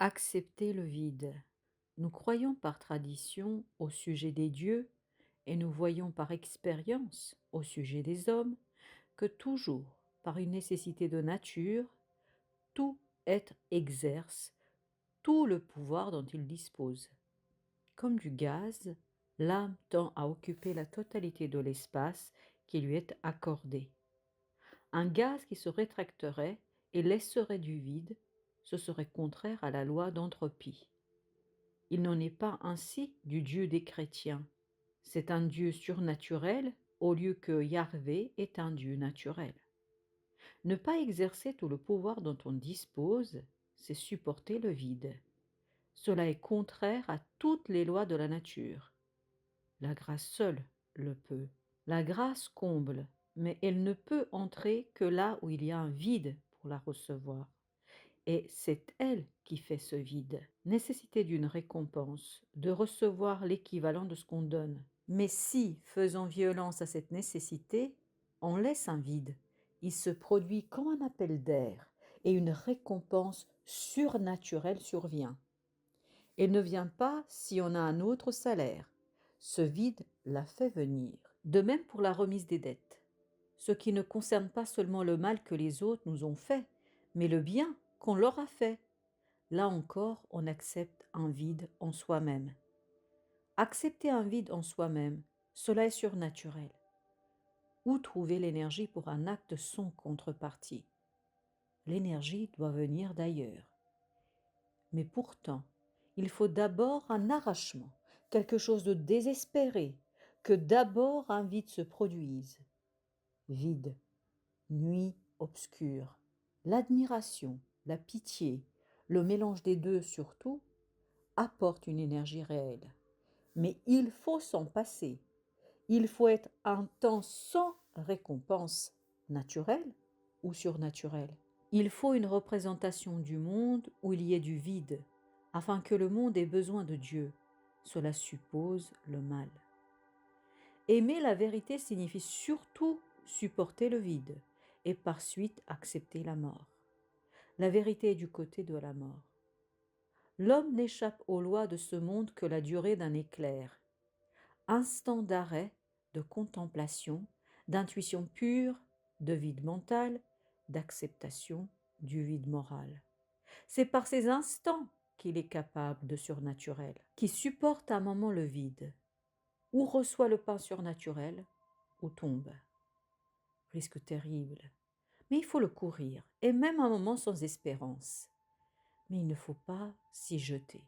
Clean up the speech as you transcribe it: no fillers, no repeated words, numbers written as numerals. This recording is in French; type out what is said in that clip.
Accepter le vide. Nous croyons par tradition au sujet des dieux et nous voyons par expérience au sujet des hommes que toujours, par une nécessité de nature, tout être exerce tout le pouvoir dont il dispose. Comme du gaz, l'âme tend à occuper la totalité de l'espace qui lui est accordé. Un gaz qui se rétracterait et laisserait du vide, ce serait contraire à la loi d'entropie. Il n'en est pas ainsi du Dieu des chrétiens. C'est un Dieu surnaturel au lieu que Yahvé est un Dieu naturel. Ne pas exercer tout le pouvoir dont on dispose, c'est supporter le vide. Cela est contraire à toutes les lois de la nature. La grâce seule le peut. La grâce comble, mais elle ne peut entrer que là où il y a un vide pour la recevoir. Et c'est elle qui fait ce vide. Nécessité d'une récompense, de recevoir l'équivalent de ce qu'on donne. Mais si, faisant violence à cette nécessité, on laisse un vide, il se produit comme un appel d'air et une récompense surnaturelle survient. Elle ne vient pas si on a un autre salaire. Ce vide la fait venir. De même pour la remise des dettes. Ce qui ne concerne pas seulement le mal que les autres nous ont fait, mais le bien qu'on leur a fait. Là encore, on accepte un vide en soi-même. Accepter un vide en soi-même, cela est surnaturel. Où trouver l'énergie pour un acte sans contrepartie? L'énergie doit venir d'ailleurs. Mais pourtant, il faut d'abord un arrachement, quelque chose de désespéré, que d'abord un vide se produise. Vide, nuit obscure, l'admiration, la pitié, le mélange des deux surtout, apportent une énergie réelle. Mais il faut s'en passer. Il faut être un temps sans récompense naturelle ou surnaturelle. Il faut une représentation du monde où il y ait du vide, afin que le monde ait besoin de Dieu. Cela suppose le mal. Aimer la vérité signifie surtout supporter le vide et par suite accepter la mort. La vérité est du côté de la mort. L'homme n'échappe aux lois de ce monde que la durée d'un éclair. Instant d'arrêt, de contemplation, d'intuition pure, de vide mental, d'acceptation du vide moral. C'est par ces instants qu'il est capable de surnaturel, qui supporte un moment le vide, ou reçoit le pain surnaturel, ou tombe. Risque terrible, mais il faut le courir, et même un moment sans espérance. Mais il ne faut pas s'y jeter.